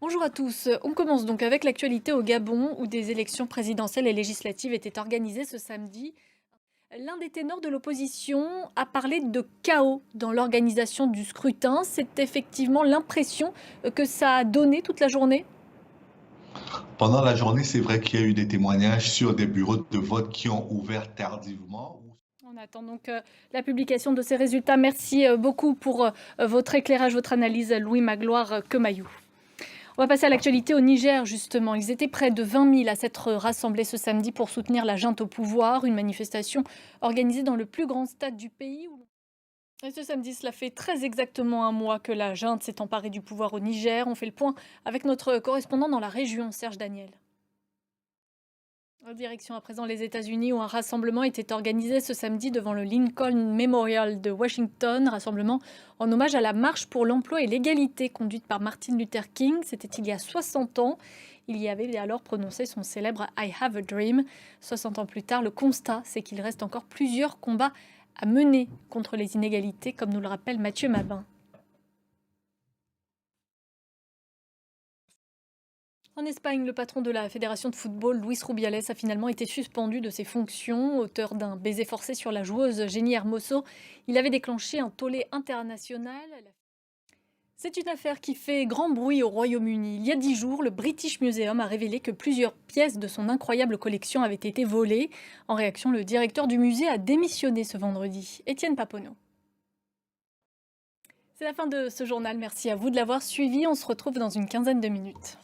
Bonjour à tous. On commence donc avec l'actualité au Gabon où des élections présidentielles et législatives étaient organisées ce samedi. L'un des ténors de l'opposition a parlé de chaos dans l'organisation du scrutin. C'est effectivement l'impression que ça a donné toute la journée. Pendant la journée, c'est vrai qu'il y a eu des témoignages sur des bureaux de vote qui ont ouvert tardivement. On attend donc la publication de ces résultats. Merci beaucoup pour votre éclairage, votre analyse, Louis Magloire Kemayou. On va passer à l'actualité au Niger, justement. Ils étaient près de 20 000 à s'être rassemblés ce samedi pour soutenir la junte au pouvoir, une manifestation organisée dans le plus grand stade du pays. Et ce samedi, cela fait très exactement un mois que la junte s'est emparée du pouvoir au Niger. On fait le point avec notre correspondant dans la région, Serge Daniel. En direction à présent les États-Unis où un rassemblement était organisé ce samedi devant le Lincoln Memorial de Washington, rassemblement en hommage à la marche pour l'emploi et l'égalité conduite par Martin Luther King. C'était il y a 60 ans. Il y avait alors prononcé son célèbre I Have a Dream. 60 ans plus tard, le constat, c'est qu'il reste encore plusieurs combats à mener contre les inégalités, comme nous le rappelle Mathieu Mabin. En Espagne, le patron de la fédération de football, Luis Rubiales, a finalement été suspendu de ses fonctions. Auteur d'un baiser forcé sur la joueuse Jenny Hermoso, il avait déclenché un tollé international. C'est une affaire qui fait grand bruit au Royaume-Uni. Il y a 10 jours, le British Museum a révélé que plusieurs pièces de son incroyable collection avaient été volées. En réaction, le directeur du musée a démissionné ce vendredi. Étienne Paponneau. C'est la fin de ce journal. Merci à vous de l'avoir suivi. On se retrouve dans une quinzaine de minutes.